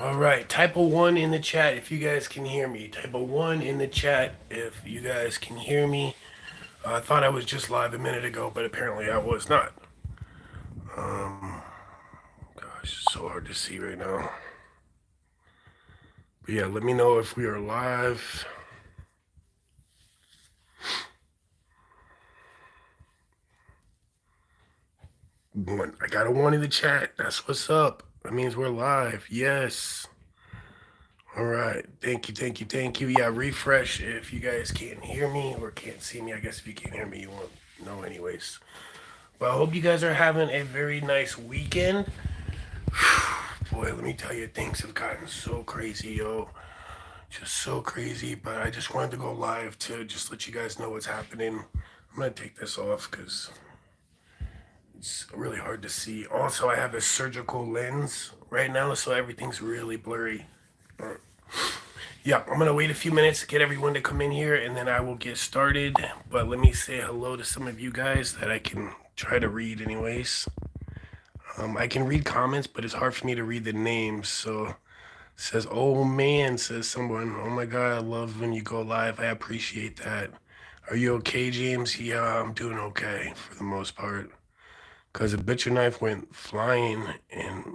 All right, type a one in the chat if you guys can hear me. Type a one in the chat if you guys can hear me. I thought I was just live a minute ago, but apparently I was not. Gosh, it's so hard to see right now. But yeah, let me know if we are live. One, I got a one in the chat. That's what's up. That means we're live. Yes. All right. Thank you, thank you, thank you. Yeah, refresh if you guys can't hear me or can't see me. I guess if you can't hear me, you won't know anyways. But I hope you guys are having a very nice weekend. Boy, let me tell you, things have gotten so crazy, yo. Just so crazy. But I just wanted to go live to just let you guys know what's happening. I'm going to take this off because it's really hard to see. Also, I have a surgical lens right now, so everything's really blurry. Yeah, I'm going to wait a few minutes to get everyone to come in here, and then I will get started. But let me say hello to some of you guys that I can try to read anyways. I can read comments, but it's hard for me to read the names. So it says, oh man, says someone. Oh my God, I love when you go live. I appreciate that. Are you okay, James? Yeah, I'm doing okay for the most part. Because a butcher knife went flying and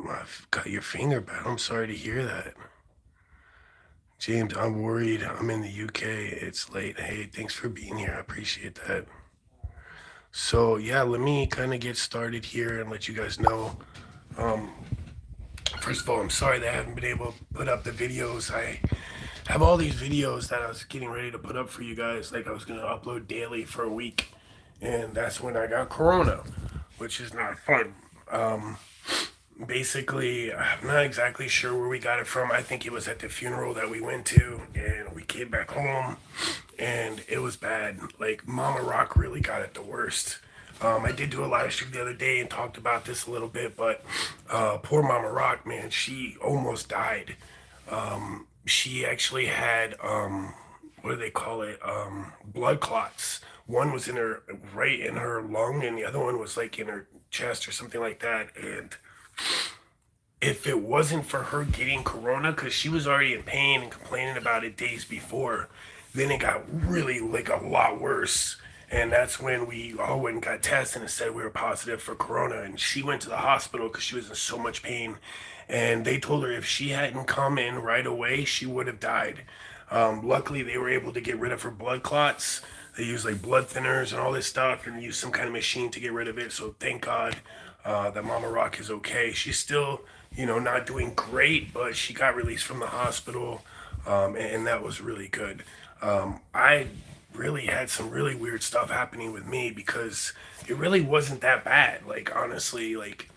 got your finger back. I'm sorry to hear that. James, I'm worried. I'm in the UK. It's late. Hey, thanks for being here. I appreciate that. So, yeah, let me kind of get started here and let you guys know. First of all, I'm sorry that I haven't been able to put up the videos. I have all these videos that I was getting ready to put up for you guys. Like I was going to upload daily for a week. And that's when I got Corona, which is not fun. Basically, I'm not exactly sure where we got it from. I think it was at the funeral that we went to, and we came back home, and it was bad. Like, Mama Rock really got it the worst. I did do a live stream the other day and talked about this a little bit, but poor Mama Rock, man, she almost died. She actually had, what do they call it, blood clots. One was in her, right in her lung, and the other one was like in her chest or something like that, and if it wasn't for her getting corona, because she was already in pain and complaining about it days before, then it got really like a lot worse. And that's when we all went and got tested and said we were positive for corona. And she went to the hospital because she was in so much pain. And they told her if she hadn't come in right away, she would have died. Luckily, they were able to get rid of her blood clots. They used like blood thinners and all this stuff and used some kind of machine to get rid of it. So thank God that Mama Rock is okay. She's still, not doing great, but she got released from the hospital, and that was really good. I really had some really weird stuff happening with me because it really wasn't that bad. Like, honestly, like,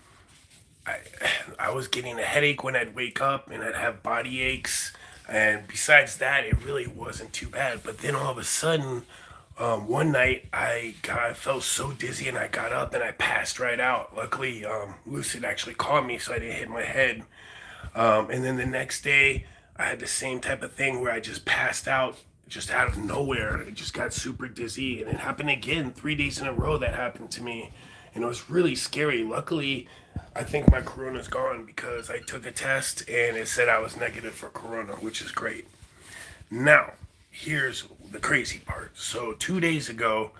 I, I was getting a headache when I'd wake up and I'd have body aches. And besides that, it really wasn't too bad. But then all of a sudden, one night I felt so dizzy and I got up and I passed right out. Luckily, Lucid actually caught me so I didn't hit my head. And then the next day, I had the same type of thing where I just passed out just out of nowhere. It just got super dizzy, and it happened again 3 days in a row. That happened to me, and it was really scary. Luckily, I think my corona's gone because I took a test and it said I was negative for corona, which is great. Now, here's the crazy part. So 2 days ago,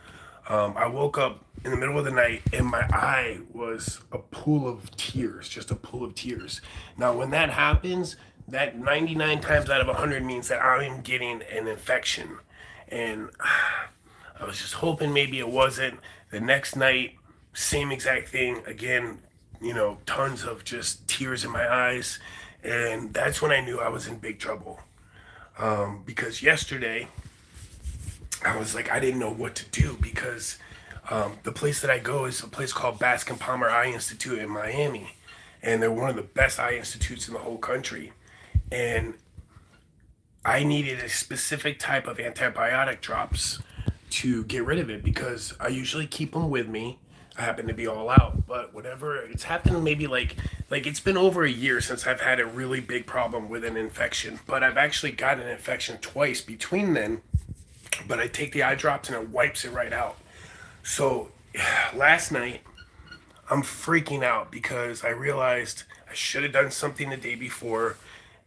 I woke up in the middle of the night and my eye was a pool of tears, just a pool of tears. Now, when that happens, that 99 times out of 100 means that I'm getting an infection. And I was just hoping maybe it wasn't. The next night, same exact thing. Again, tons of just tears in my eyes. And that's when I knew I was in big trouble. Because yesterday, I was like, I didn't know what to do because the place that I go is a place called Bascom Palmer Eye Institute in Miami. And they're one of the best eye institutes in the whole country. And I needed a specific type of antibiotic drops to get rid of it because I usually keep them with me. I happen to be all out, but whatever, it's happened maybe like it's been over a year since I've had a really big problem with an infection, but I've actually got an infection twice between then, but I take the eye drops and it wipes it right out. So last night I'm freaking out because I realized I should have done something the day before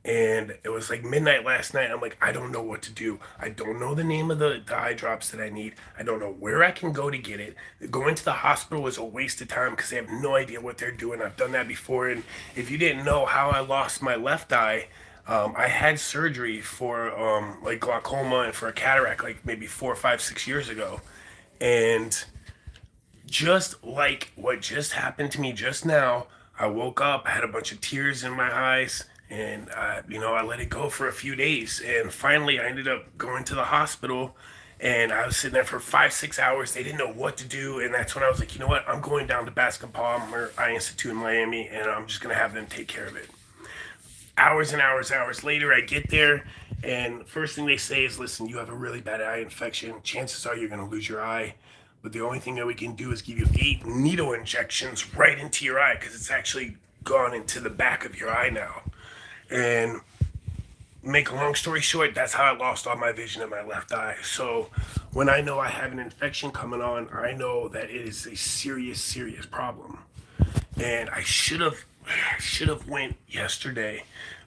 And it was like midnight last night. I'm like, I don't know what to do. I don't know the name of the eye drops that I need. I don't know where I can go to get it. Going to the hospital is a waste of time because they have no idea what they're doing. I've done that before. And if you didn't know how I lost my left eye, I had surgery for like glaucoma and for a cataract like maybe 4, 5, 6 years ago. And just like what just happened to me just now, I woke up, I had a bunch of tears in my eyes, and I let it go for a few days. And finally, I ended up going to the hospital, and I was sitting there for 5, 6 hours. They didn't know what to do, and that's when I was like, you know what? I'm going down to Bascom Palmer Eye Institute in Miami, and I'm just gonna have them take care of it. Hours and hours later, I get there, and first thing they say is, listen, you have a really bad eye infection. Chances are you're going to lose your eye. But the only thing that we can do is give you 8 needle injections right into your eye because it's actually gone into the back of your eye now. And make a long story short, that's how I lost all my vision in my left eye. So when I know I have an infection coming on, I know that it is a serious, serious problem. And I should have went yesterday,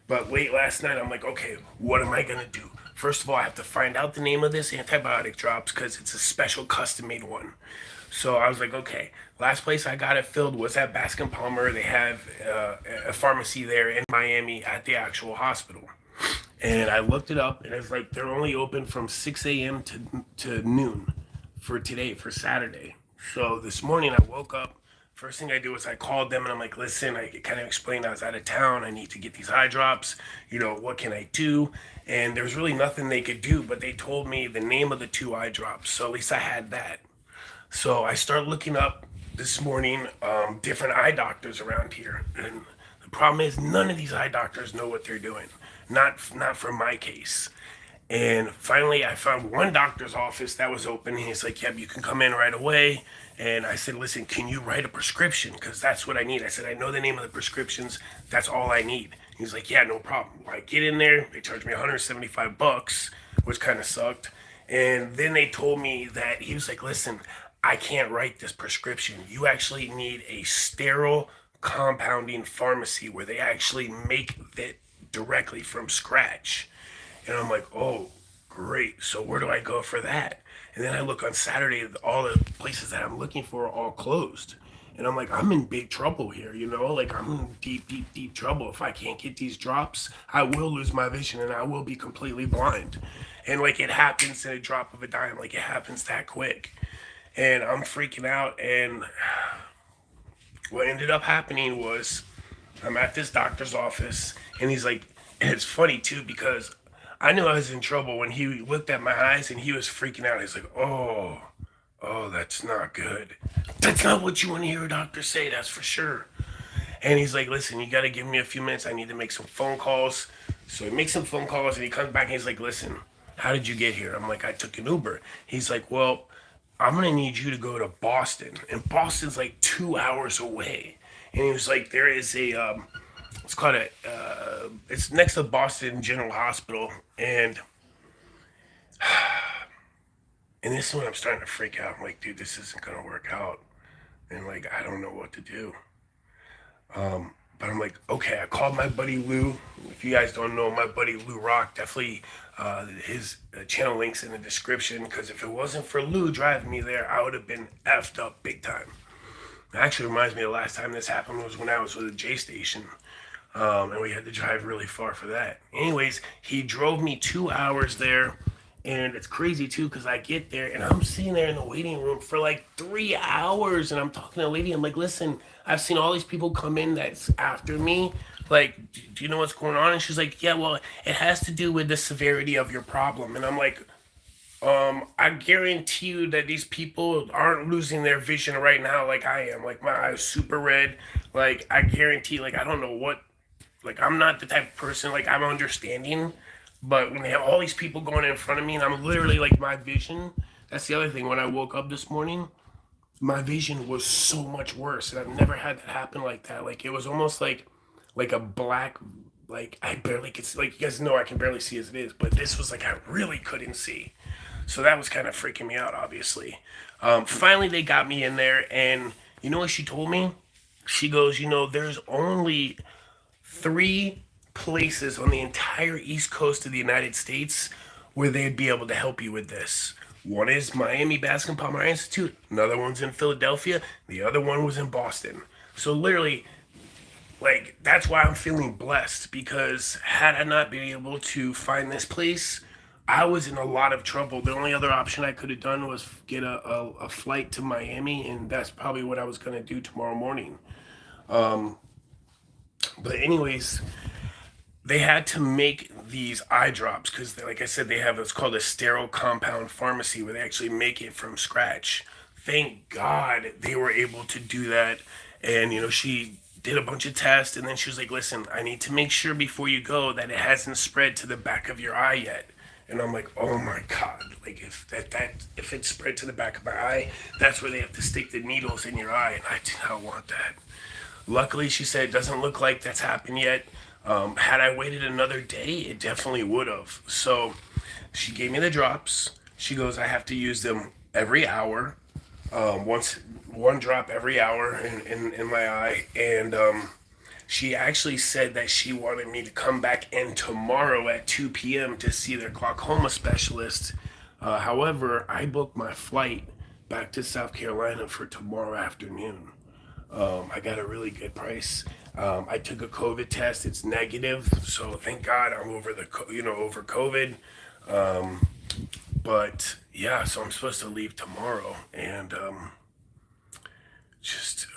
but late last night I'm like, okay, what am I gonna do? First of all, I have to find out the name of this antibiotic drops because it's a special custom made one. So I was like, okay, last place I got it filled was at Bascom Palmer. They have a pharmacy there in Miami at the actual hospital. And I looked it up, and it's like they're only open from 6 a.m. to noon for today, for Saturday. So this morning I woke up. First thing I do is I called them and I'm like, listen, I kind of explained I was out of town. I need to get these eye drops. What can I do? And there's really nothing they could do, but they told me the name of the 2 eye drops. So at least I had that. So I start looking up this morning different eye doctors around here. And the problem is none of these eye doctors know what they're doing. Not for my case. And finally, I found one doctor's office that was open. He's like, yep, you can come in right away. And I said, listen, can you write a prescription? Because that's what I need. I said, I know the name of the prescriptions. That's all I need. He's like, yeah, no problem. I get in there. They charged me $175, which kind of sucked. And then they told me that he was like, listen, I can't write this prescription. You actually need a sterile compounding pharmacy where they actually make it directly from scratch. And I'm like, oh, great. So where do I go for that? And then I look on Saturday, all the places that I'm looking for are all closed. And I'm like, I'm in big trouble here, Like I'm in deep, deep, deep trouble. If I can't get these drops, I will lose my vision and I will be completely blind. And like it happens in a drop of a dime, like it happens that quick. And I'm freaking out. And what ended up happening was I'm at this doctor's office and he's like, and it's funny too because I knew I was in trouble when he looked at my eyes and he was freaking out. He's like, oh, that's not good. That's not what you want to hear a doctor say, that's for sure. And he's like, listen, you got to give me a few minutes. I need to make some phone calls. So he makes some phone calls and he comes back and he's like, listen, how did you get here? I'm like, I took an Uber. He's like, well, I'm going to need you to go to Boston. And Boston's like 2 hours away. And he was like, there is it's called it's next to Boston General Hospital. And this is when I'm starting to freak out. I'm like, dude, this isn't going to work out. And like, I don't know what to do. But I'm like, okay, I called my buddy Lou. If you guys don't know, my buddy Lou Rock, definitely his channel links in the description. Because if it wasn't for Lou driving me there, I would have been effed up big time. It actually reminds me of the last time this happened was when I was with a J Station. And we had to drive really far for that. Anyways, he drove me 2 hours there. And it's crazy too, because I get there and I'm sitting there in the waiting room for like 3 hours and I'm talking to a lady. I'm like, listen, I've seen all these people come in that's after me. Like, do you know what's going on? And she's like, yeah, well, it has to do with the severity of your problem. And I'm like, I guarantee you that these people aren't losing their vision right now like I am. Like, my eyes super red. Like, I guarantee, like, I don't know what, like, I'm not the type of person, like, I'm understanding. But when they have all these people going in front of me and I'm literally like my vision, that's the other thing. When I woke up this morning, my vision was so much worse. And I've never had that happen like that. Like it was almost like a black, like I barely could see, like you guys know I can barely see as it is, but this was like I really couldn't see. So that was kind of freaking me out, obviously. Finally, they got me in there and you know what she told me? She goes, there's only 3 places on the entire East Coast of the United States where they'd be able to help you with this. One is Miami Bascom Palmer Institute, another one's in Philadelphia, the other one was in Boston. So literally, like, that's why I'm feeling blessed, because had I not been able to find this place, I was in a lot of trouble. The only other option I could have done was get a flight to Miami, and that's probably what I was going to do tomorrow morning. But anyways, they had to make these eye drops because, like I said, they have what's called a sterile compound pharmacy where they actually make it from scratch. Thank God they were able to do that. And, she did a bunch of tests, and then she was like, listen, I need to make sure before you go that it hasn't spread to the back of your eye yet. And I'm like, oh my God, like if it's spread to the back of my eye, that's where they have to stick the needles in your eye. And I do not want that. Luckily, she said it doesn't look like that's happened yet. Had I waited another day, it definitely would have. So she gave me the drops. She goes, I have to use them every hour, one drop every hour in my eye. And she actually said that she wanted me to come back in tomorrow at 2 p.m. to see their glaucoma specialist. However, I booked my flight back to South Carolina for tomorrow afternoon. I got a really good price. I took a COVID test; it's negative, so thank God I'm over over COVID. But yeah, so I'm supposed to leave tomorrow, and just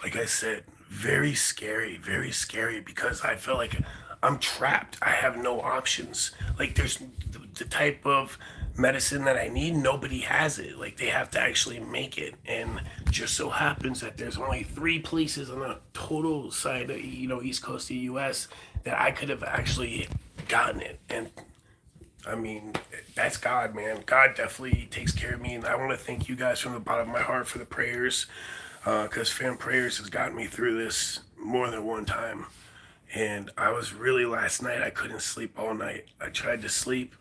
like I said, very scary because I feel like I'm trapped. I have no options. Like there's the type of medicine that I need, nobody has it. Like they have to actually make it, and just so happens that there's only 3 places on the total side of East Coast of the U.S. that I could have actually gotten it. And I mean, that's God, man. God definitely takes care of me, and I want to thank you guys from the bottom of my heart for the prayers, because fam prayers has gotten me through this more than one time. And I was really, last night I couldn't sleep all night. I tried to sleep,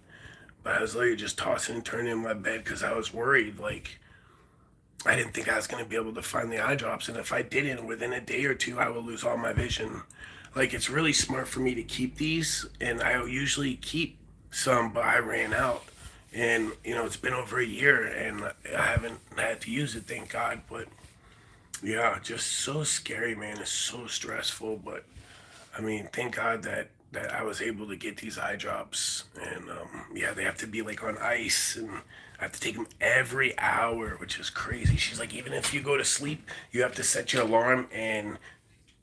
but I was literally just tossing and turning in my bed because I was worried. Like, I didn't think I was going to be able to find the eye drops, and if I didn't, within a day or two, I would lose all my vision. Like, it's really smart for me to keep these, and I usually keep some, but I ran out. And, it's been over a year, and I haven't had to use it, thank God. But, yeah, just so scary, man. It's so stressful, but, I mean, thank God that I was able to get these eye drops. And yeah, they have to be like on ice, and I have to take them every hour, which is crazy. She's like, even if you go to sleep, you have to set your alarm, and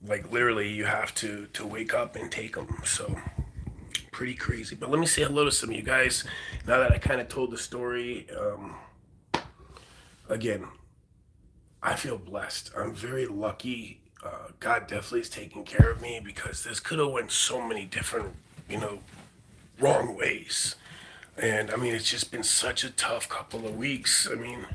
like literally you have to wake up and take them. So pretty crazy. But let me say hello to some of you guys now that I kind of told the story. Again, I feel blessed. I'm very lucky. God definitely is taking care of me, because this could have went so many different, wrong ways. And I mean, it's just been such a tough couple of weeks. I mean,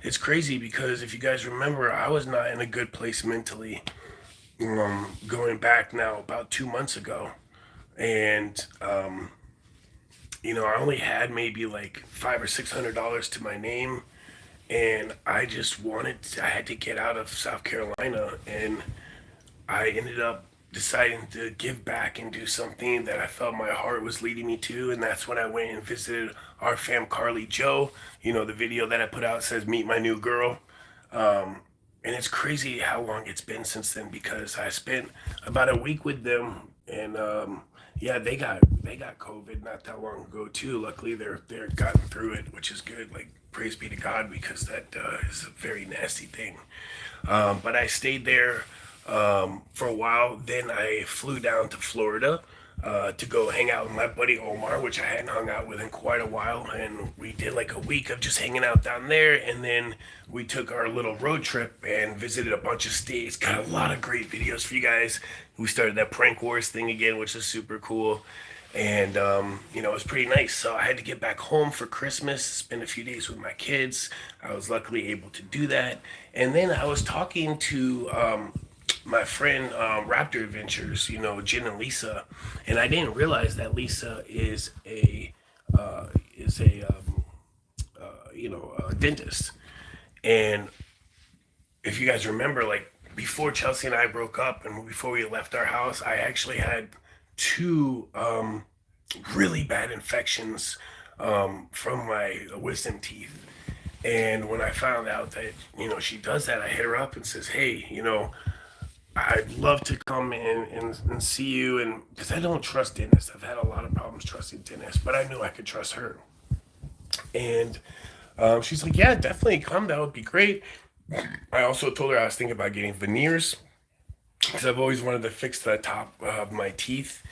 it's crazy because if you guys remember, I was not in a good place mentally, going back now about 2 months ago. And, I only had maybe like $500 or $600 to my name, and I had to get out of South Carolina, and I ended up deciding to give back and do something that I felt my heart was leading me to, and that's when I went and visited our fam Carly Joe. The video that I put out says "Meet my new girl," and it's crazy how long it's been since then, because I spent about a week with them, and yeah, they got COVID not that long ago too. Luckily, they're gotten through it, which is good. Like, praise be to God, because that is a very nasty thing. But I stayed there for a while. Then I flew down to Florida to go hang out with my buddy Omar, which I hadn't hung out with in quite a while. And we did like a week of just hanging out down there. And then we took our little road trip and visited a bunch of states. Got a lot of great videos for you guys. We started that prank wars thing again, which is super cool. And, it was pretty nice. So I had to get back home for Christmas, spend a few days with my kids. I was luckily able to do that. And then I was talking to my friend Raptor Adventures, Jen and Lisa. And I didn't realize that Lisa is a dentist. And if you guys remember, like before Chelsea and I broke up and before we left our house, I actually had two really bad infections from my wisdom teeth. And when I found out that, she does that, I hit her up and says, hey, I'd love to come in and see you. And because I don't trust dentists, I've had a lot of problems trusting dentists, but I knew I could trust her. And she's like, yeah, definitely come. That would be great. I also told her I was thinking about getting veneers because I've always wanted to fix the top of my teeth.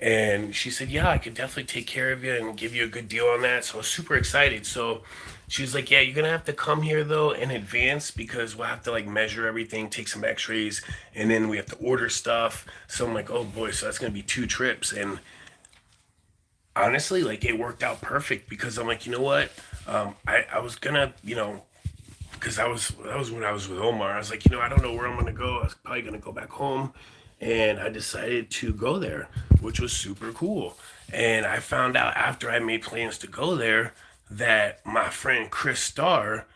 And she said, yeah, I could definitely take care of you and give you a good deal on that. So I was super excited. So she was like, yeah, you're going to have to come here though in advance because we'll have to like measure everything, take some x-rays, and then we have to order stuff. So I'm like, oh boy, so that's going to be 2 trips. And honestly, like it worked out perfect because I'm like, you know what? I was gonna, because that was when I was with Omar. I was like, I don't know where I'm gonna go. I was probably gonna go back home, and I decided to go there, which was super cool. And I found out after I made plans to go there that my friend Chris Starr,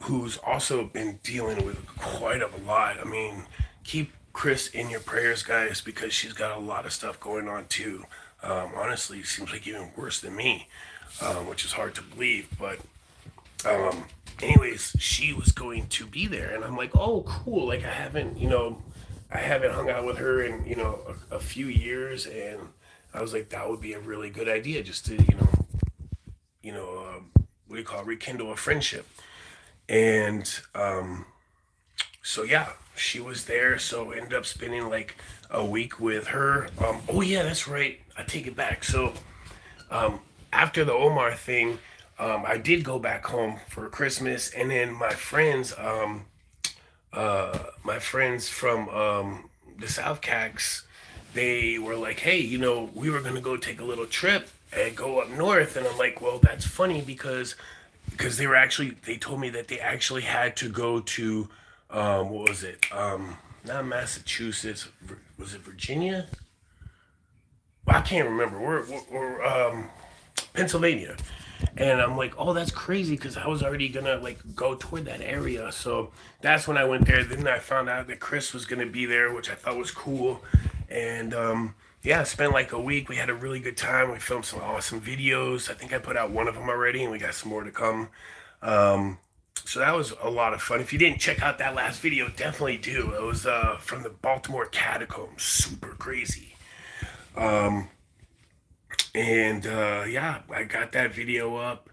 who's also been dealing with quite a lot. I mean, keep Chris in your prayers, guys, because she's got a lot of stuff going on too. Honestly, it seems like even worse than me, which is hard to believe. But anyways, she was going to be there, and I'm like, oh, cool. Like I haven't hung out with her in a few years, and I was like, that would be a really good idea, just to what do you call it, rekindle a friendship. And so yeah, she was there. So ended up spending like a week with her. Oh yeah, that's right. I take it back. So after the Omar thing, I did go back home for Christmas, and then my friends from the South Cacs, they were like, hey, we were gonna go take a little trip and go up north, and I'm like, well, that's funny because they told me that they actually had to go to what was it? Not Massachusetts. Was it Virginia? Well, I can't remember. We're Pennsylvania. And I'm like, oh, that's crazy because I was already gonna like go toward that area. So that's when I went there. Then I found out that Chris was gonna be there, which I thought was cool. And yeah, I spent like a week. We had a really good time. We filmed some awesome videos. I think I put out one of them already, and we got some more to come. So that was a lot of fun. If you didn't check out that last video, definitely do. It was from the Baltimore catacombs. Super crazy. And yeah, I got that video up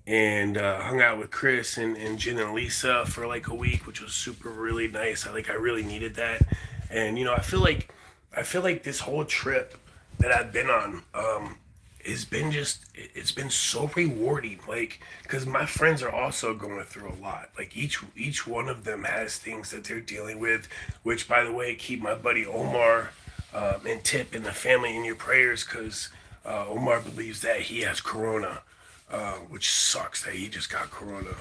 and hung out with Chris and Jen and Lisa for like a week, which was super really nice. I really needed that. And I feel like this whole trip that I've been on it's been so rewarding, like because my friends are also going through a lot. Like each one of them has things that they're dealing with, which by the way, keep my buddy Omar and Tip and the family in your prayers because Omar believes that he has corona, which sucks that he just got corona.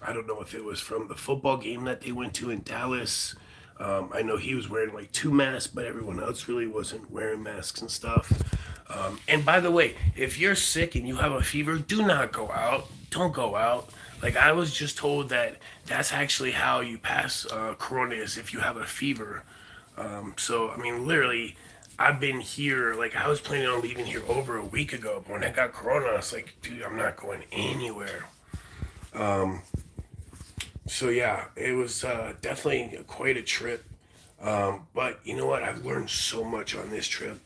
I don't know if it was from the football game that they went to in Dallas. I know he was wearing like 2 masks, but everyone else really wasn't wearing masks and stuff. And by the way, if you're sick and you have a fever, do not go out. Don't go out. Like I was just told that that's actually how you pass corona is if you have a fever. So I mean, literally, I've been here. Like I was planning on leaving here over a week ago, but when I got corona, I was like, dude, I'm not going anywhere. So yeah, it was definitely quite a trip. But you know what? I've learned so much on this trip.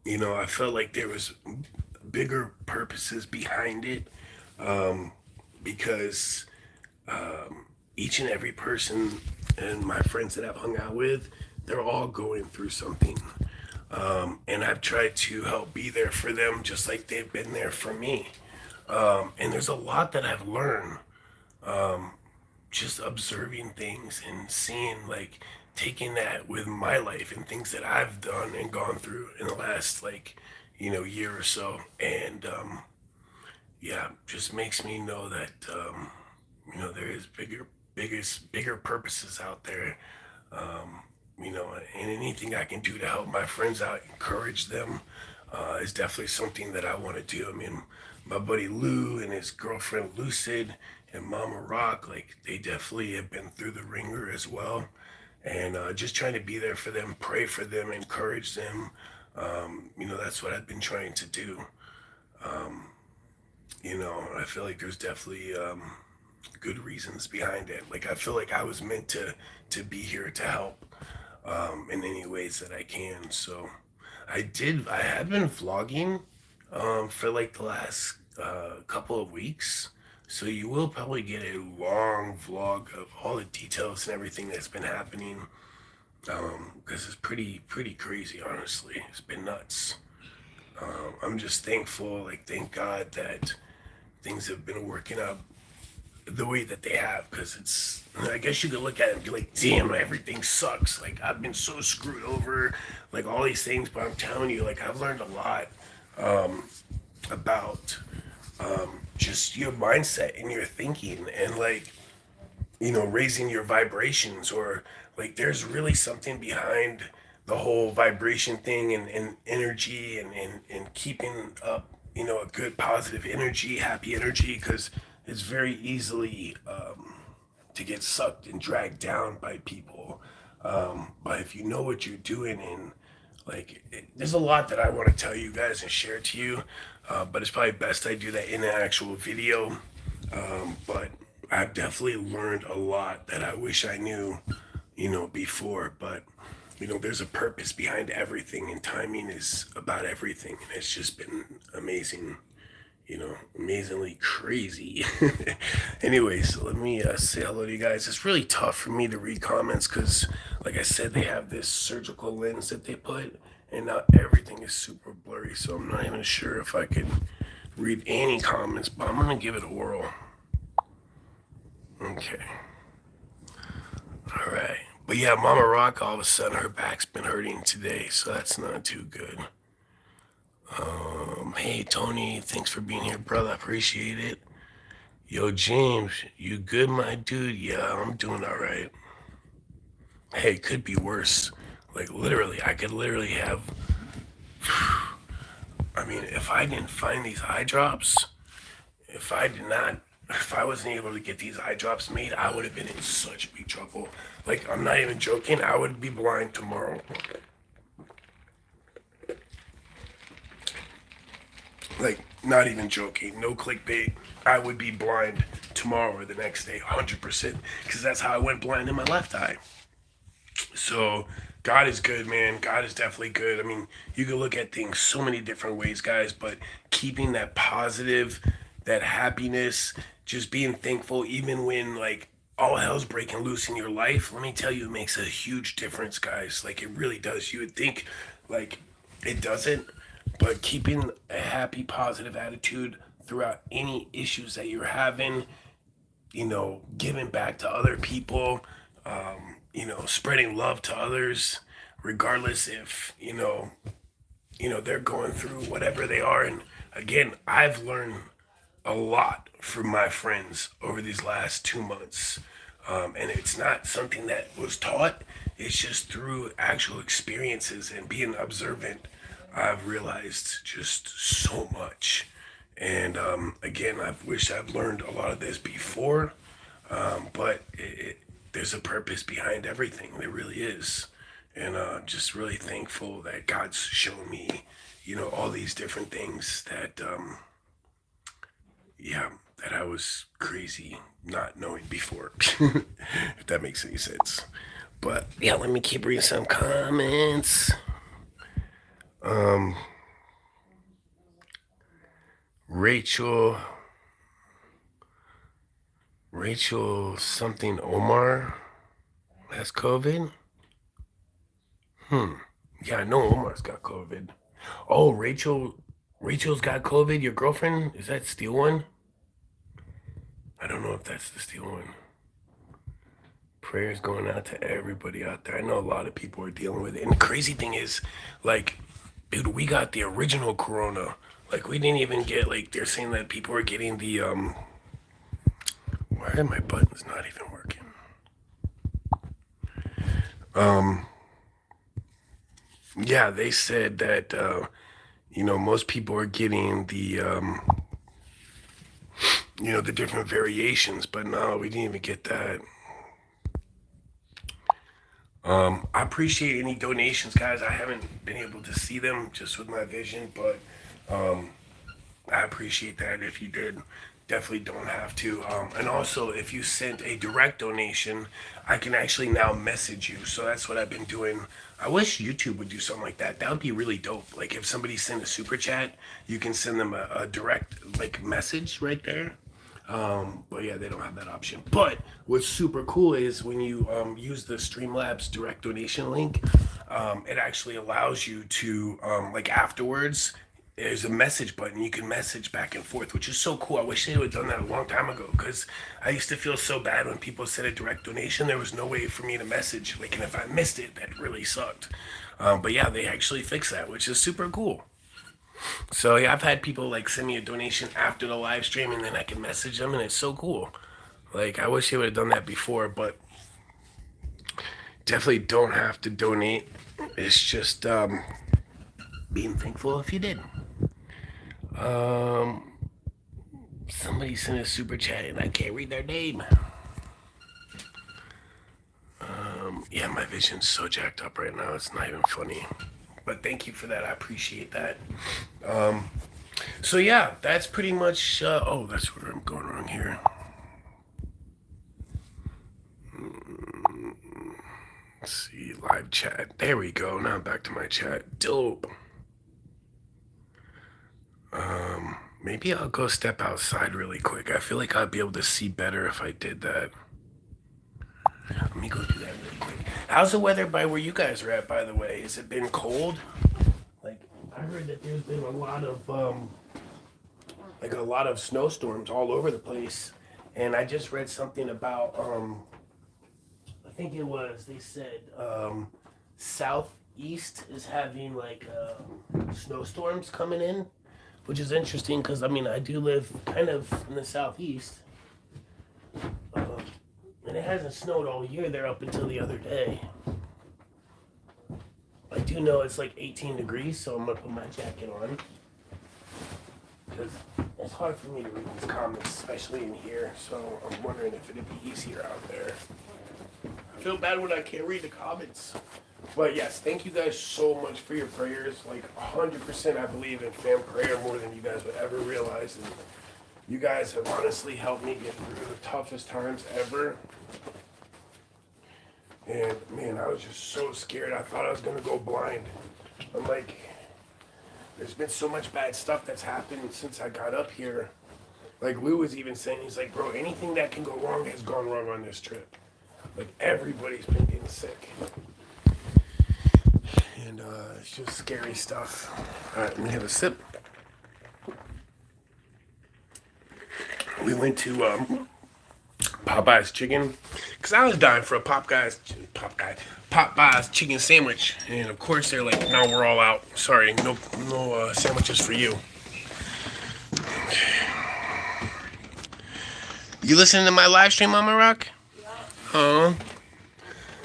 I felt like there was bigger purposes behind it because each and every person and my friends that I've hung out with, they're all going through something. And I've tried to help be there for them just like they've been there for me. And there's a lot that I've learned just observing things and seeing, like, taking that with my life and things that I've done and gone through in the last, like, year or so. And yeah, just makes me know that, there is bigger purposes out there. And anything I can do to help my friends out, encourage them, is definitely something that I want to do. I mean, my buddy Lou and his girlfriend Lucid and Mama Rock, like they definitely have been through the ringer as well. And just trying to be there for them, pray for them, encourage them. That's what I've been trying to do. I feel like there's definitely good reasons behind it. Like I feel like I was meant to be here to help in any ways that I can. So I have been vlogging for like the last couple of weeks. So you will probably get a long vlog of all the details and everything that's been happening. Because it's pretty crazy, honestly. It's been nuts. I'm just thankful, like thank God that things have been working out the way that they have, because I guess you could look at it and be like, damn, everything sucks, like I've been so screwed over, like all these things, but I'm telling you, like I've learned a lot about just your mindset and your thinking, and like raising your vibrations, or like there's really something behind the whole vibration thing, and energy, and keeping up a good positive energy, happy energy, because it's very easily to get sucked and dragged down by people. But if you know what you're doing, and like there's a lot that I want to tell you guys and share to you, but it's probably best I do that in an actual video. But I've definitely learned a lot that I wish I knew before. But there's a purpose behind everything, and timing is about everything, and it's just been amazing, amazingly crazy. Anyways, let me say hello to you guys. It's really tough for me to read comments because, like I said, they have this surgical lens that they put, and now everything is super blurry, so I'm not even sure if I can read any comments, but I'm gonna give it a whirl. Okay. All right. But yeah, Mama Rock, all of a sudden her back's been hurting today, so that's not too good. Hey Tony, thanks for being here, brother. I appreciate it. Yo, James, you good, my dude? Yeah, I'm doing all right. Hey, it could be worse. Like literally, I could literally have. I mean, if I didn't find these eye drops, if I wasn't able to get these eye drops made, I would have been in such big trouble. Like, I'm not even joking. I would be blind tomorrow. Like, not even joking. No clickbait. I would be blind tomorrow or the next day, 100%. Because that's how I went blind in my left eye. So, God is good, man. God is definitely good. I mean, you can look at things so many different ways, guys, but keeping that positive, that happiness, just being thankful, even when, like, all hell's breaking loose in your life, let me tell you, it makes a huge difference, guys. Like, it really does. You would think, like, it doesn't, but keeping a happy, positive attitude throughout any issues that you're having, giving back to other people, spreading love to others, regardless if, they're going through whatever they are. And again, I've learned a lot from my friends over these last 2 months. And it's not something that was taught. It's just through actual experiences and being observant, I've realized just so much. And again, I wish I've learned a lot of this before, but there's a purpose behind everything. There really is. And just really thankful that God's shown me, all these different things that, that I was crazy not knowing before, if that makes any sense. But yeah, let me keep reading some comments. Rachel something Omar has COVID. Yeah, I know Omar's got COVID. Oh, Rachel's got COVID. Your girlfriend, is that Steel One? I don't know if that's the Steel One. Prayers going out to everybody out there. I know a lot of people are dealing with it. And the crazy thing is, like, dude, we got the original corona. Like, we didn't even get, like, they're saying that people are getting the, why are my buttons not even working? Yeah, they said that, most people are getting the, you know, the different variations, but no, we didn't even get that. I appreciate any donations, guys. I haven't been able to see them just with my vision, but I appreciate that if you did. Definitely don't have to. And also, if you sent a direct donation, I can actually now message you. So that's what I've been doing. I wish YouTube would do something like that. That would be really dope. Like if somebody sent a super chat, you can send them a direct like message right there. But yeah, they don't have that option. But what's super cool is when you use the Streamlabs direct donation link, it actually allows you to like afterwards. There's a message button. You can message back and forth, which is so cool. I wish they would have done that a long time ago because I used to feel so bad when people said a direct donation. There was no way for me to message. Like, and if I missed it, that really sucked. But yeah, they actually fixed that, which is super cool. So yeah, I've had people like send me a donation after the live stream and then I can message them and it's so cool. Like I wish they would have done that before, but definitely don't have to donate. It's just being thankful if you did. Somebody sent a super chat and I can't read their name. Yeah, my vision's so jacked up right now. It's not even funny. But thank you for that. I appreciate that. So yeah, that's pretty much. Oh, that's where I'm going wrong here. Let's see, live chat. There we go. Now I'm back to my chat. Dope. Maybe I'll go step outside really quick. I feel like I'd be able to see better if I did that. Let me go do that really quick. How's the weather by where you guys are at, by the way? Has it been cold? Like, I heard that there's been a lot of snowstorms all over the place. And I just read something about, I think it was, they said, Southeast is having like snowstorms coming in, which is interesting because I mean I do live kind of in the Southeast, and it hasn't snowed all year there up until the other day. I do know it's like 18 degrees, so I'm gonna put my jacket on because it's hard for me to read these comments, especially in here. So I'm wondering if it'd be easier out there. I feel bad when I can't read the comments. But yes, thank you guys so much for your prayers. Like 100% I believe in fan prayer more than you guys would ever realize. And you guys have honestly helped me get through the toughest times ever. And man, I was just so scared. I thought I was going to go blind. I'm like, there's been so much bad stuff that's happened since I got up here. Like Lou was even saying, he's like, bro, anything that can go wrong has gone wrong on this trip. Like everybody's been getting sick. And it's just scary stuff. All right, let me have a sip. We went to Popeye's Chicken because I was dying for a Popeye's chicken sandwich, and of course they're like, "No, we're all out. Sorry, no sandwiches for you." You listening to my live stream, Mama Rock? Yeah.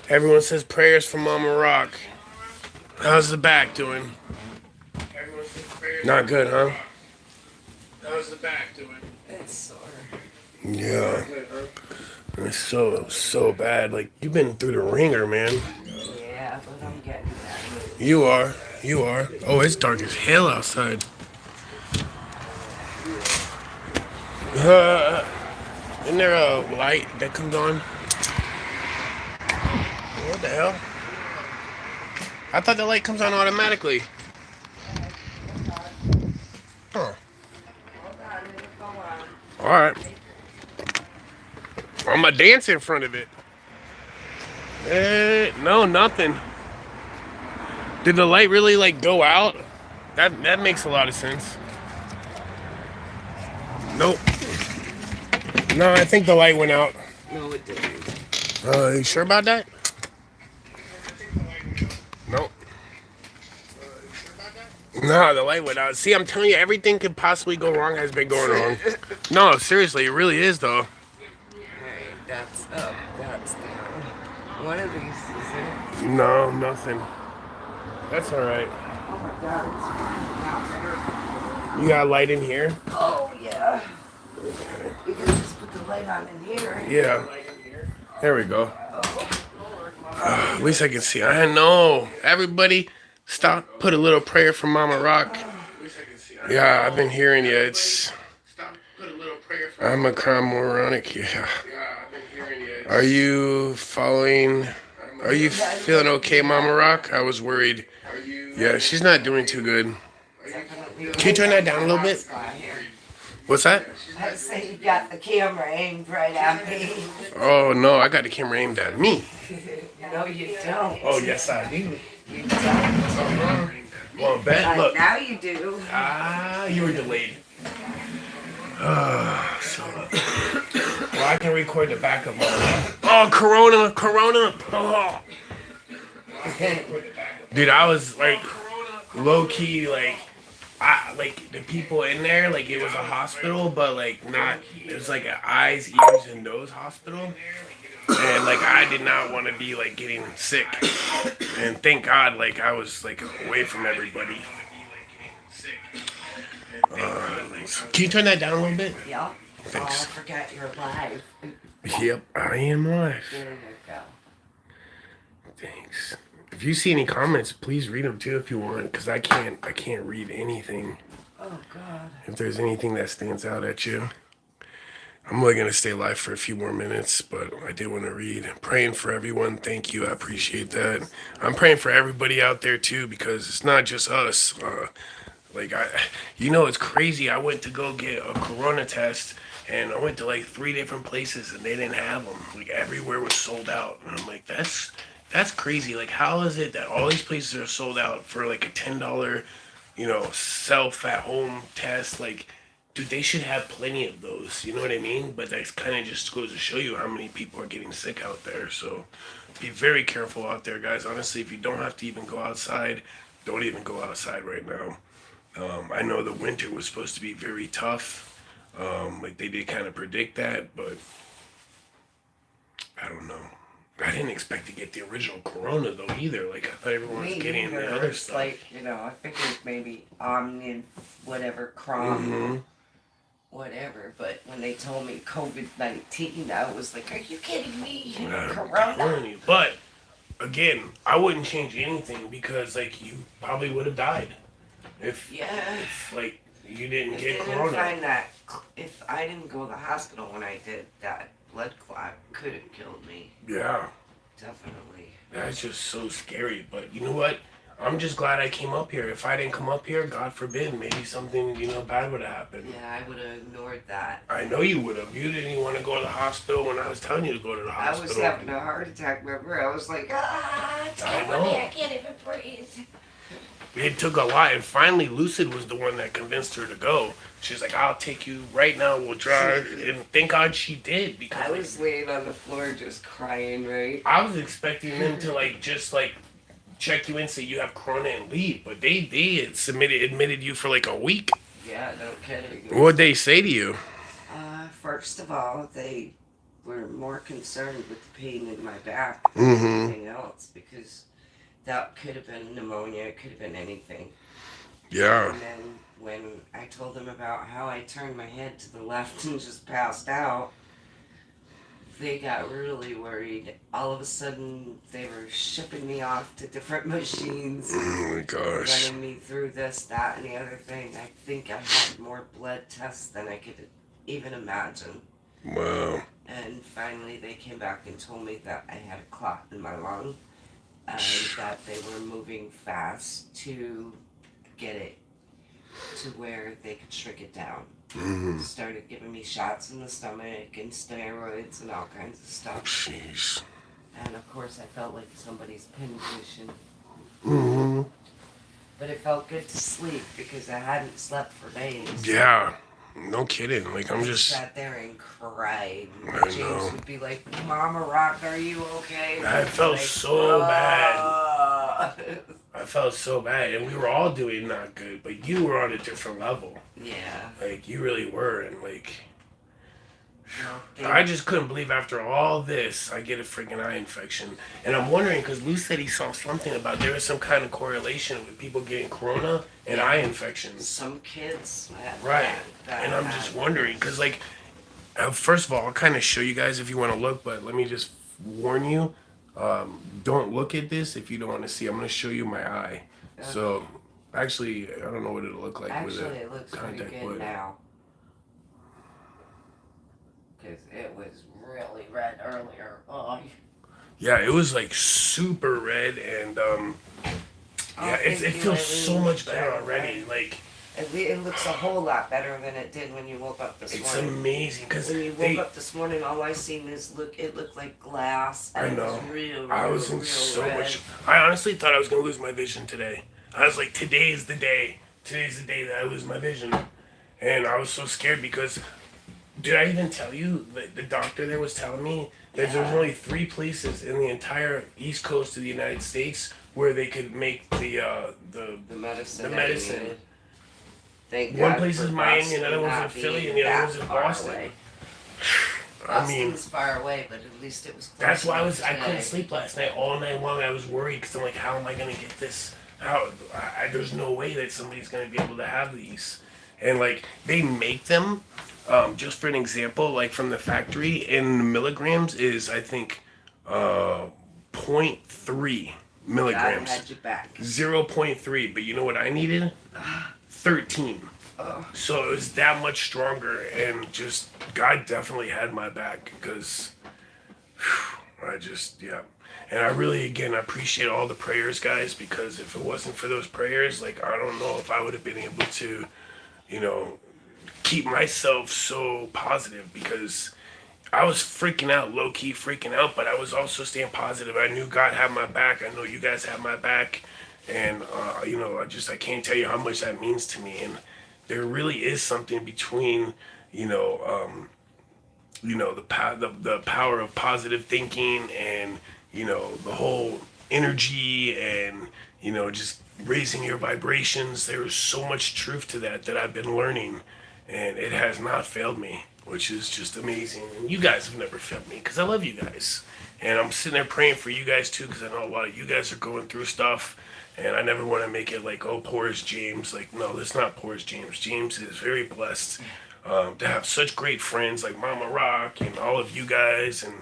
Everyone says prayers for Mama Rock. How's the back doing? Not good, huh? How's the back doing? It's sore. Yeah. It's so bad. Like, you've been through the ringer, man. Yeah, but I'm getting there. You are. Oh, it's dark as hell outside. Isn't there a light that comes on? What the hell? I thought the light comes on automatically. Huh. Alright. I'm gonna dance in front of it. No, nothing. Did the light really like go out? That makes a lot of sense. Nope. No, I think the light went out. No, it didn't. You sure about that? Nope. No, the light went out. See, I'm telling you, everything could possibly go wrong has been going wrong. No, seriously, it really is, though. Hey, that's up, that's down. One of these is it? No, nothing. That's all right. Oh my God, it's now better. You got light in here? Oh yeah. Okay. You can just put the light on in here. Yeah. There we go. At least I can see. I know. Everybody, stop. Put a little prayer for Mama Rock. Yeah, I've been hearing you. It's. I'm a crime moronic. Yeah. Are you following? Are you feeling okay, Mama Rock? I was worried. Yeah, she's not doing too good. Can you turn that down a little bit? What's that? I say you got the camera aimed right at me. Oh, no, I got the camera aimed at me. No, you don't. Oh, yes, I do. You don't. Well, bet. Look. Now you do. Ah, you were delayed. Well, I can record the backup. Oh, Corona. Oh. Dude, I was like low key, like the people in there, like it was a hospital, but like not. It was like an eyes, ears, and nose hospital, and like I did not want to be like getting sick, and thank God, like I was like away from everybody. Can you turn that down a little bit? Yep. Thanks. Oh, I forgot you're live. Yep, I am live. There you go. Thanks. If you see any comments, please read them too if you want, because I can't read anything. Oh God. If there's anything that stands out at you. I'm only gonna stay live for a few more minutes, but I did want to read. Praying for everyone. Thank you. I appreciate that. I'm praying for everybody out there too, because it's not just us. It's crazy. I went to go get a corona test, and I went to like 3 different places, and they didn't have them. Like everywhere was sold out, and I'm like, that's crazy. Like, how is it that all these places are sold out for like a $10, self-at-home test? Like, dude, they should have plenty of those. You know what I mean? But that kind of just goes to show you how many people are getting sick out there. So be very careful out there, guys. Honestly, if you don't have to even go outside, don't even go outside right now. I know the winter was supposed to be very tough. Like they did kind of predict that, but I don't know. I didn't expect to get the original corona though either. Like I thought everyone was getting the other stuff. Like, I figured maybe Omni, whatever, Crom, whatever. But when they told me COVID-19, I was like, are you kidding me? Corona. But again, I wouldn't change anything because like you probably would have died if like you didn't get corona. Find that if I didn't go to the hospital when I did that blood clot, could have killed me. Yeah. Definitely. That's just so scary. But you know what? I'm just glad I came up here. If I didn't come up here, God forbid, maybe something, bad would have happened. Yeah, I would have ignored that. I know you would have. You didn't even want to go to the hospital when I was telling you to go to the hospital. I was having a heart attack, remember? I was like, it's killing me. I can't even breathe. It took a lot, and finally Lucid was the one that convinced her to go. She's like, I'll take you right now, we'll drive. And thank God she did, because I was laying on the floor just crying, right? I was expecting them to just check you in, say you have corona and leave, but they admitted you for like a week. Yeah, no kidding. What'd they say to you? First of all, they were more concerned with the pain in my back than anything else, because that could have been pneumonia, it could have been anything. Yeah. And then when I told them about how I turned my head to the left and just passed out, they got really worried. All of a sudden, they were shipping me off to different machines. Oh my gosh. Running me through this, that, and the other thing. I think I had more blood tests than I could even imagine. Wow. And finally, they came back and told me that I had a clot in my lung. And that they were moving fast to get it to where they could shrink it down. Started giving me shots in the stomach and steroids and all kinds of stuff. Jeez. And of course I felt like somebody's pinposition. But it felt good to sleep because I hadn't slept for days. Yeah. No kidding. Like I sat there and cried. I James know. would be like, Mama Rock, are you okay? I felt so bad. I felt so bad, and we were all doing not good, but you were on a different level. Yeah. Like you really were, and I just couldn't believe after all this, I get a freaking eye infection. And I'm wondering, because Lou said he saw something about there was some kind of correlation with people getting corona and eye infections. Some kids. Right. And I'm just wondering, because, like, first of all, I'll kind of show you guys if you want to look, but let me just warn you. Don't look at this if you don't want to see. I'm going to show you my eye. Okay. So, actually, I don't know what it'll look like with Actually, a it looks pretty contact good lens. now. Because it was really red earlier. Oh, Yeah, it was like super red, and yeah, it feels so much better already. Like it looks a whole lot better than it did when you woke up this it's morning. amazing because When you woke up this morning, all I seen is it looked like glass. And I know. It was real, I was in real so red. much. I honestly thought I was gonna lose my vision today. I was like, today is the day. Today's the day that I lose my vision, and I was so scared because. Did I even tell you that the doctor there was telling me that there's only 3 places in the entire East Coast of the United States where they could make the medicine. the that medicine. you needed. Thank One God place for is Miami, Boston another one's in not Philly, being and the other that one's in far Boston. away. I mean, Boston's far away, but at least it was close. that's why enough I couldn't today. sleep last night. All night long I was worried because I'm like, how am I gonna get this? How? There's no way that somebody's gonna be able to have these. And like they make them, just for an example, like from the factory in milligrams is I think, 0.3 God milligrams. had your back. 0.3, but you know what I needed? 13. Oh. So it was that much stronger, and just God definitely had my back because yeah. And I really again appreciate all the prayers, guys, because if it wasn't for those prayers, like I don't know if I would have been able to, keep myself so positive because I was freaking out, low key freaking out, but I was also staying positive. I knew God had my back. I know you guys have my back, and I can't tell you how much that means to me. And there really is something between, the power of positive thinking and the whole energy and just raising your vibrations. There is so much truth to that I've been learning, and it has not failed me, which is just amazing. And you guys have never failed me because I love you guys, and I'm sitting there praying for you guys too because I know a lot of you guys are going through stuff. And I never want to make it like, oh, poor is James. Like, no, that's not poor is James. James is very blessed to have such great friends like Mama Rock and all of you guys. And,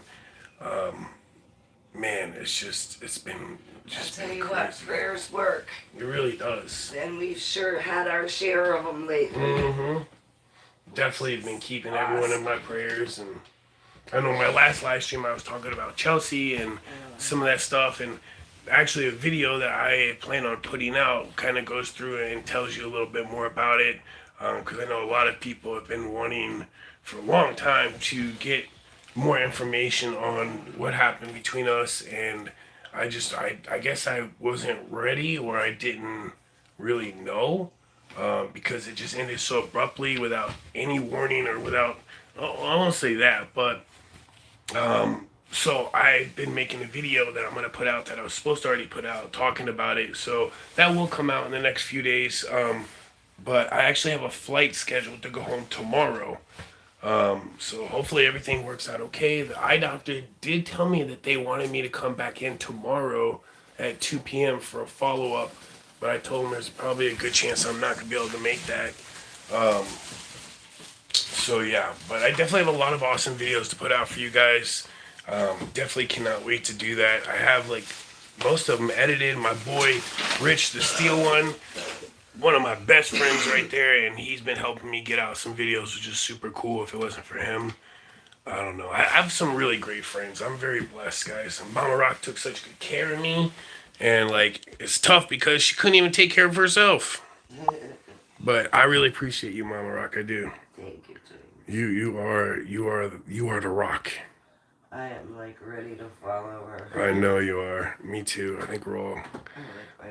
man, it's been just I'll tell been you crazy. what, prayers work. It really does. And we've sure had our share of them lately. Mm-hmm. Definitely been keeping everyone in my prayers. And I know my last live stream I was talking about Chelsea and some of that stuff. And actually a video that I plan on putting out kind of goes through and tells you a little bit more about it because I know a lot of people have been wanting for a long time to get more information on what happened between us, and I guess I wasn't ready or I didn't really know because it just ended so abruptly without any warning or without I won't say that, but so I've been making a video that I'm going to put out that I was supposed to already put out talking about it. So that will come out in the next few days. But I actually have a flight scheduled to go home tomorrow. So hopefully everything works out okay. The eye doctor did tell me that they wanted me to come back in tomorrow at 2 p.m. for a follow-up. But I told them there's probably a good chance I'm not going to be able to make that. So yeah, but I definitely have a lot of awesome videos to put out for you guys. Definitely cannot wait to do that. I have like most of them edited. My boy Rich, the Steel one of my best friends right there, and he's been helping me get out some videos, which is super cool. If it wasn't for him, I don't know. I have some really great friends. I'm very blessed, guys. And Mama Rock took such good care of me, and like it's tough because she couldn't even take care of herself. But I really appreciate you, Mama Rock. I do. Thank you, James. You are the rock. I am like ready to follow her. I know you are. Me too. I think we're all.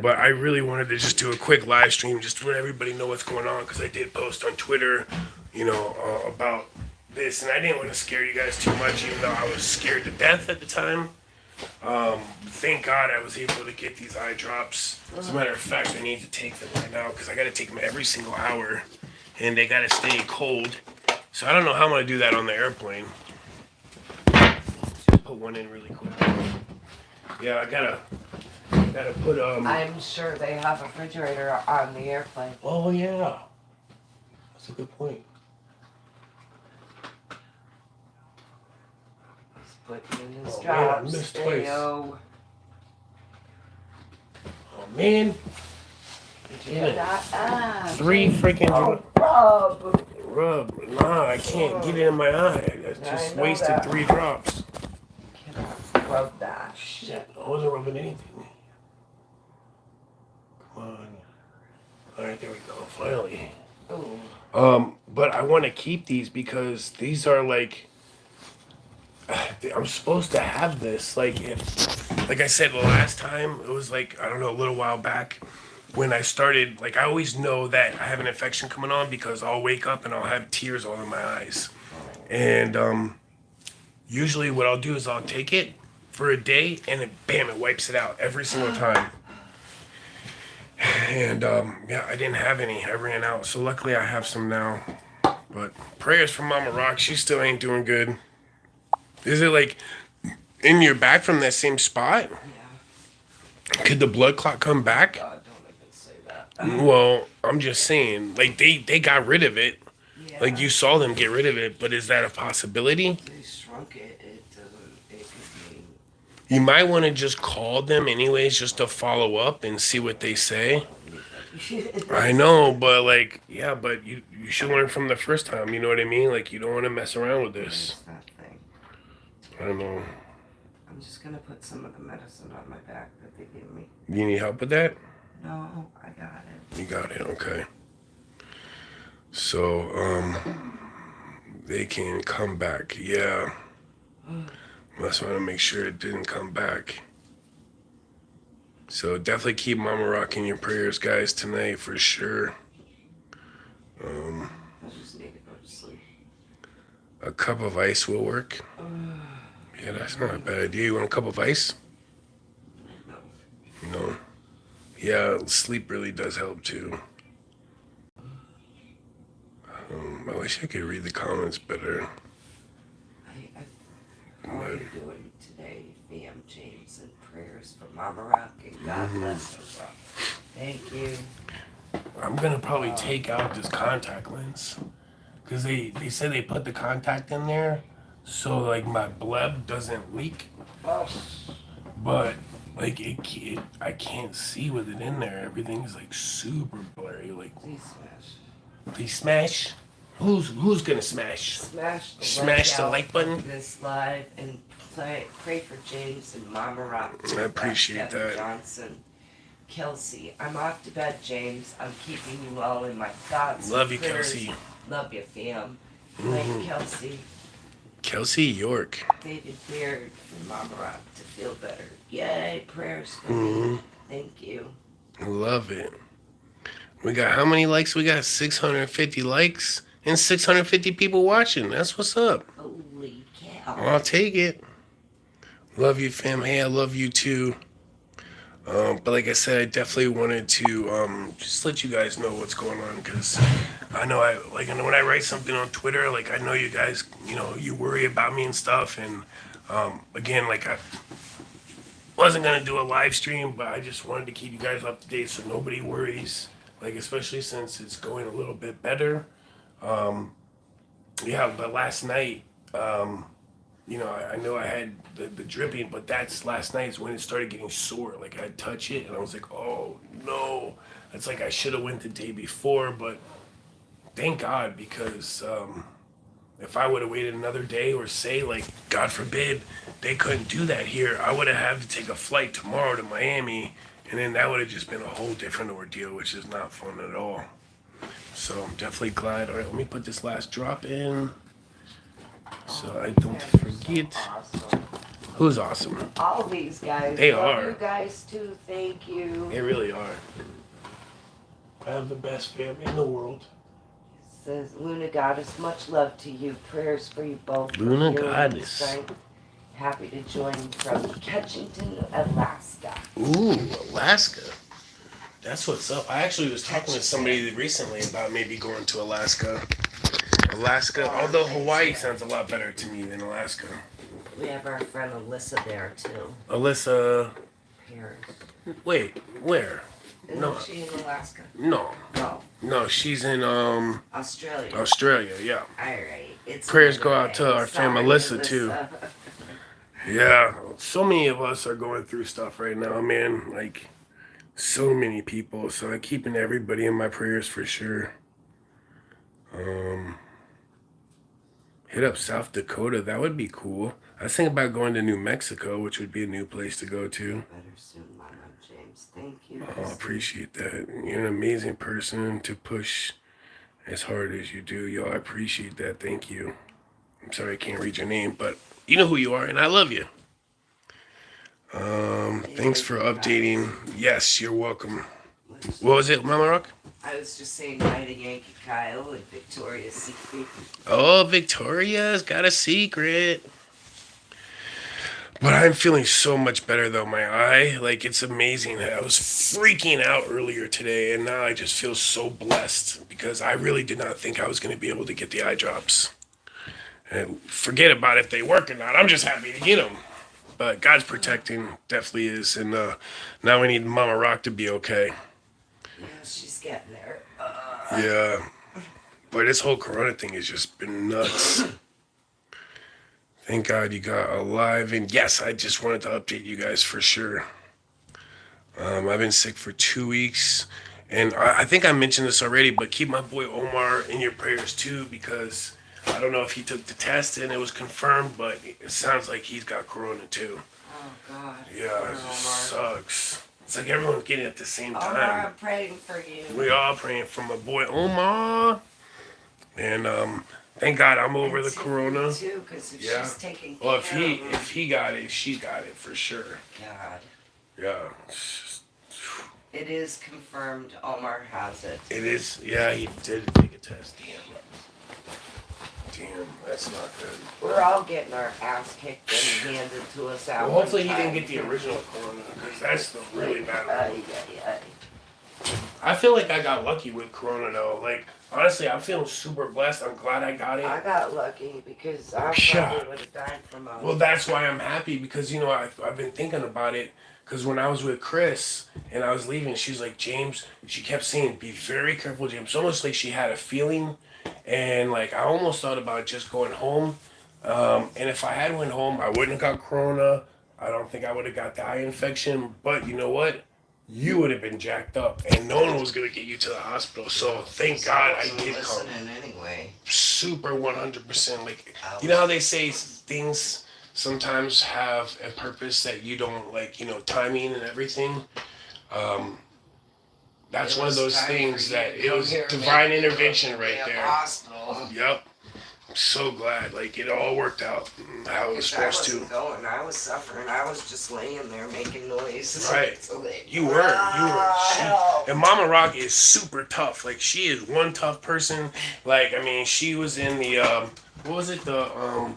But I really wanted to just do a quick live stream just to let everybody know what's going on because I did post on Twitter, about this, and I didn't want to scare you guys too much, even though I was scared to death at the time. Thank God I was able to get these eye drops. As a matter of fact, I need to take them right now because I got to take them every single hour, and they got to stay cold. So I don't know how I'm gonna do that on the airplane. Just put one in really quick. Yeah, I gotta put I'm sure they have a refrigerator on the airplane. Oh yeah, that's a good point. He's putting in his Oh, man, I drops. missed twice. Ayo. Oh man. Did you get that? Ah, 3 freaking Rob. rub. Nah, I can't get it in my eye. I just wasted that. 3 drops. Cannot rub that shit. I wasn't rubbing anything. Come on. Alright, there we go. Finally. Ooh. But I want to keep these because these are like I'm supposed to have this. Like I said the last time, it was like, I don't know, a little while back when I started, like I always know that I have an infection coming on because I'll wake up and I'll have tears all in my eyes. And usually what I'll do is I'll take it for a day and then bam, it wipes it out every single time. And yeah, I didn't have any. I ran out. So luckily I have some now. But prayers for Mama Rock. She still ain't doing good. Is it like in your back from that same spot? Yeah. Could the blood clot come back? God, don't even say that. Well, I'm just saying, like they got rid of it. Yeah. Like you saw them get rid of it, but is that a possibility? They shrunk it. It doesn't. It could mean. You might want to just call them anyways, just to follow up and see what they say. I know, but like, yeah, but you should learn from the first time. You know what I mean? Like you don't want to mess around with this. That thing. I don't know. I'm just gonna put some of the medicine on my back that they gave me. You need help with that? No, I got it. You got it, okay. So, they can come back. Yeah. Must want to make sure it didn't come back. So definitely keep Mama Rock in your prayers, guys, tonight for sure. I just need to go to sleep. A cup of ice will work. Yeah, that's not a bad idea. You want a cup of ice? No. No. Yeah, sleep really does help too. I wish I could read the comments better. How are you doing today, VM James, and prayers for Mama Rock, and God bless her, Rock. Thank you. I'm gonna probably take out this contact lens because they said they put the contact in there so like my blood doesn't leak, but like I can't see with it in there. Everything's like super blurry. Like Please smash. please smash. Who's gonna smash? Smash the like button. This live and pray for James and Mama Rock. I appreciate Kevin that. Johnson. Kelsey, I'm off to bed, James. I'm keeping you all in my thoughts. Love you, and prayers. Kelsey. Love you, fam. Like Kelsey. Kelsey York. David Beard for Mama Rock to feel better. Yay, prayers for me. Thank you. Love it. We got how many likes? We got 650 likes and 650 people watching. That's what's up. Holy cow. I'll take it. Love you, fam. Hey, I love you too. But like I said, I definitely wanted to just let you guys know what's going on because I know when I write something on Twitter, like I know you guys, you worry about me and stuff. And again, like I wasn't gonna do a live stream, but I just wanted to keep you guys up to date so nobody worries. Like especially since it's going a little bit better. Yeah, but last night, I know I had the dripping, but that's last night is when it started getting sore. Like I'd touch it and I was like, oh no. It's like I should have went the day before, but thank God because if I would have waited another day or say like, God forbid, they couldn't do that here, I would have had to take a flight tomorrow to Miami and then that would have just been a whole different ordeal, which is not fun at all. So I'm definitely glad. All right, let me put this last drop in. So I don't forget. Awesome. Who's awesome? All these guys. They Love are. You guys too. Thank you. They really are. I have the best family in the world. Says Luna Goddess, much love to you. Prayers for you both. Luna For healing and Goddess. strength. Happy to join from Ketchington, Alaska. Ooh, Alaska. That's what's up. I actually was talking with somebody recently about maybe going to Alaska. Alaska, although Hawaii sounds a lot better to me than Alaska. We have our friend Alyssa there too. Alyssa, Paris. wait, where? Isn't she in Alaska? No. No. No, she's in Australia. Australia, yeah. Alright. It's Prayers go out to our friend Melissa too. Yeah. So many of us are going through stuff right now, man. Like so many people. So I'm keeping everybody in my prayers for sure. Hit up South Dakota. That would be cool. I was thinking about going to New Mexico, which would be a new place to go to. Better soon, Mama James. Thank you. Oh, I appreciate that. You're an amazing person to push as hard as you do. Yo, I appreciate that. Thank you. I'm sorry I can't read your name, but you know who you are, and I love you. Thanks for updating. Yes, you're welcome. What was it, Mama Rock? I was just saying hi to Yankee Kyle and Victoria's Secret. Oh, Victoria's got a secret. But I'm feeling so much better though. My eye, like it's amazing. I was freaking out earlier today, and now I just feel so blessed because I really did not think I was going to be able to get the eye drops. And forget about if they work or not. I'm just happy to get them. But God's protecting, definitely is. And now we need Mama Rock to be okay. Yeah, she's getting there. Yeah. But this whole Corona thing has just been nuts. Thank God you got alive. And yes, I just wanted to update you guys for sure. I've been sick for 2 weeks. And I think I mentioned this already, but keep my boy Omar in your prayers too, because I don't know if he took the test and it was confirmed, but it sounds like he's got Corona too. Oh, God. Yeah, it just sucks. It's like everyone's getting it at the same time. Omar, I'm praying for you. We all praying for my boy Omar. And thank God I'm over the Corona. Too, because if Yeah. she's taking Well, care of him. if he got it, she got it for sure. God. Yeah. It's just, It is confirmed Omar has it. it is. Yeah, he did take a test. Damn, that's not good. We're all getting our ass kicked and handed to us out. Well, hopefully he didn't get the original Corona, because that's the really bad one. I feel like I got lucky with Corona though. Like honestly, I'm feeling super blessed. I'm glad I got it. I got lucky because I Yeah. probably would have died from a... Well, that's why I'm happy, because you know I've been thinking about it. Because when I was with Chris and I was leaving, she was like, James, she kept saying, be very careful, James. It's almost like she had a feeling. And like I almost thought about just going home. And if I had went home, I wouldn't have got Corona. I don't think I would have got the eye infection. But you know what? You would have been jacked up, and no one was gonna get you to the hospital. So thank God I did come. Anyway. Super 100%. Like you know how they say things sometimes have a purpose that you don't like. You know, timing and everything. That's one of those things that it was divine intervention right there. Hospital. Yep. I'm so glad. Like it all worked out how it was supposed to. Going. I was suffering. I was just laying there making noise. Right. You were. And Mama Rock is super tough. Like she is one tough person. Like I mean, she was in the what was it, the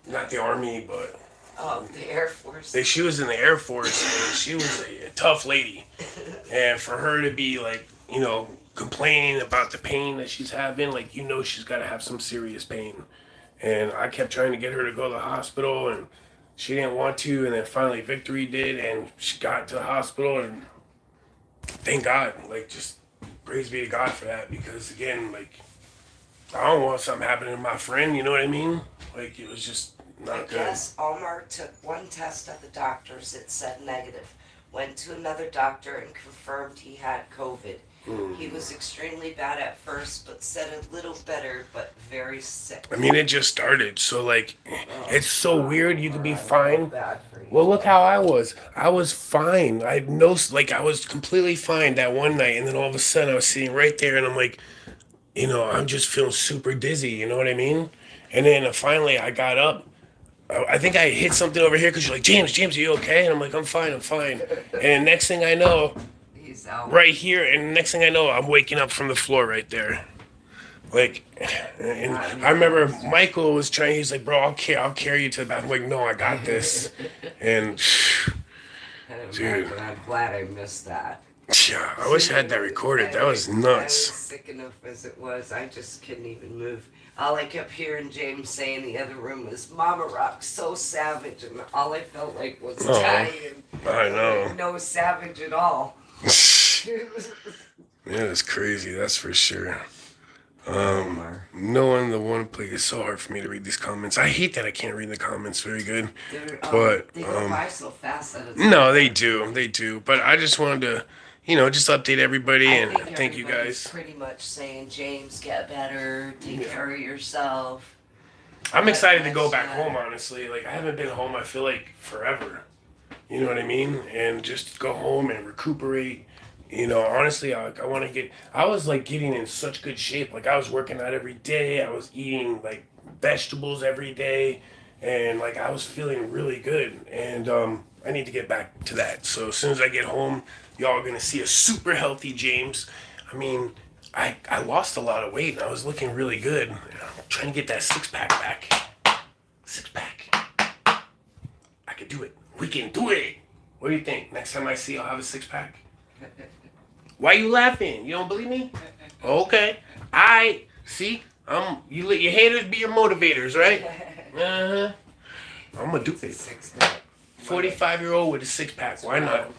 not the army, but the Air Force. she was in the Air Force, and she was a tough lady. And for her to be like, you know, complaining about the pain that she's having, like, you know, she's got to have some serious pain. And I kept trying to get her to go to the hospital, and she didn't want to. And then finally Victory did, and she got to the hospital, and thank God, like, just praise be to God for that. Because again, like, I don't want something happening to my friend, you know what I mean? Like, it was just not good. Yes, Omar took one test at the doctor's. It said negative. Went to another doctor and confirmed he had COVID. He was extremely bad at first, but said a little better, but very sick. I mean, it just started, so like, it's so weird. You could be fine. Bad for you. Well, look how I was. I was fine. I was completely fine that one night, and then all of a sudden I was sitting right there, and I'm like, you know, I'm just feeling super dizzy. You know what I mean? And then finally I got up. I think I hit something over here because you're like, James, are you okay? And I'm like, I'm fine. And next thing I know, He's out. right here, and next thing I know, I'm waking up from the floor right there. Like, and I remember Michael was trying, he's like, bro, I'll carry you to the bathroom. I'm like, no, I got this. And, dude. I'm glad I missed that. Yeah, I wish I had that recorded. That was I was nuts. sick enough as it was. I just couldn't even move. All I kept hearing James say in the other room was, Mama Rock's so savage. And all I felt like was Oh, dying. I know. Like, no savage at all. Yeah, it's crazy, that's for sure. Omar. Knowing the one play is so hard for me to read these comments. I hate that I can't read the comments very good. But They go by so fast that it's no, they do. But I just wanted to, just update everybody and thank you everybody's guys. pretty much saying, James, get better, take care of yourself. I'm excited to go back home, honestly. Like, I haven't been home, I feel like, forever. You know what I mean? And just go home and recuperate. Honestly, I want to I was like getting in such good shape. Like, I was working out every day. I was eating like vegetables every day. And like, I was feeling really good. And I need to get back to that. So as soon as I get home, y'all are going to see a super healthy James. I mean, I lost a lot of weight and I was looking really good. I'm trying to get that six-pack back. Six-pack. I can do it. We can do it. What do you think? Next time I see you, I'll have a six-pack. Why you laughing? You don't believe me? Okay. I see. You let your haters be your motivators, right? Uh-huh. I'm gonna do it. 45-year-old with a six-pack. Why not?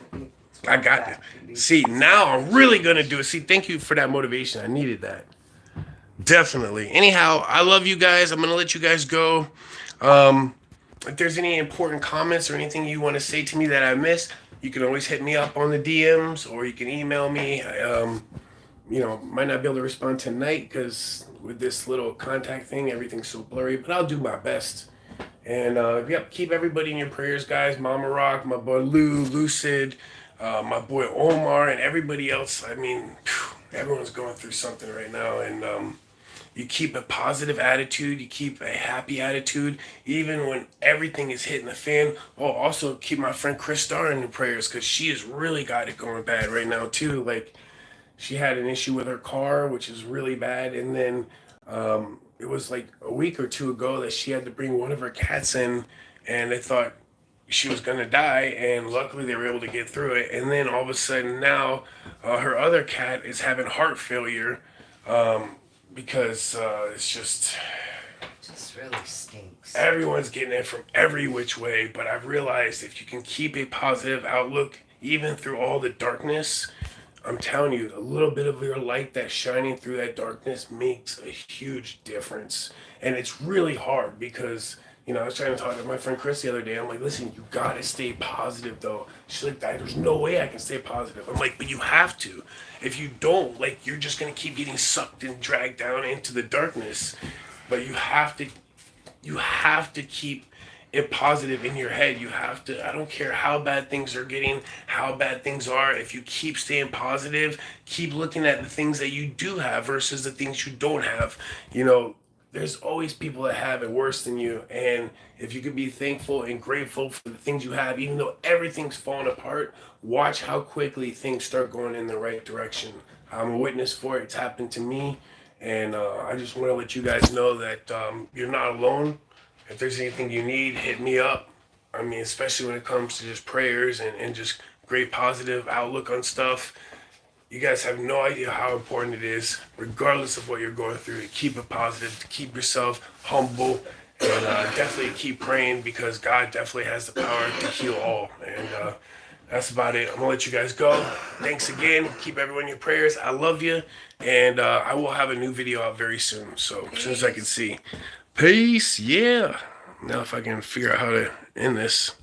I got this. See, now I'm really gonna do it. See, thank you for that motivation. I needed that. Definitely. Anyhow, I love you guys. I'm gonna let you guys go. If there's any important comments or anything you want to say to me that I missed, you can always hit me up on the DMs or you can email me. Might not be able to respond tonight because with this little contact thing, everything's so blurry, but I'll do my best. And keep everybody in your prayers, guys. Mama Rock, my boy Lou, Lucid, my boy Omar, and everybody else. I mean, everyone's going through something right now, and you keep a positive attitude. You keep a happy attitude, even when everything is hitting the fan. Oh, also keep my friend Chris Starr in your prayers because she has really got it going bad right now too. Like, she had an issue with her car, which is really bad, and then it was like a week or two ago that she had to bring one of her cats in, and they thought she was gonna die, and luckily they were able to get through it. And then all of a sudden now, her other cat is having heart failure. Because it's just really stinks. Everyone's getting it from every which way, but I've realized if you can keep a positive outlook even through all the darkness, I'm telling you, a little bit of your light that's shining through that darkness makes a huge difference. And it's really hard because I was trying to talk to my friend Chris the other day. I'm like, listen, you gotta stay positive though. She's like, there's no way I can stay positive. I'm like, but you have to. If you don't, like, you're just gonna keep getting sucked and dragged down into the darkness. But you have to keep it positive in your head. You have to, I don't care how bad things are getting, how bad things are. If you keep staying positive, keep looking at the things that you do have versus the things you don't have. There's always people that have it worse than you. And if you could be thankful and grateful for the things you have, even though everything's falling apart, watch how quickly things start going in the right direction. I'm a witness for it. It's happened to me. And I just want to let you guys know that you're not alone. If there's anything you need, hit me up. I mean, especially when it comes to just prayers and just great positive outlook on stuff. You guys have no idea how important it is, regardless of what you're going through, to keep it positive, to keep yourself humble, and definitely keep praying because God definitely has the power to heal all. And that's about it. I'm going to let you guys go. Thanks again. Keep everyone in your prayers. I love you. And I will have a new video out very soon. So as soon as I can see. Peace. Yeah. Now if I can figure out how to end this.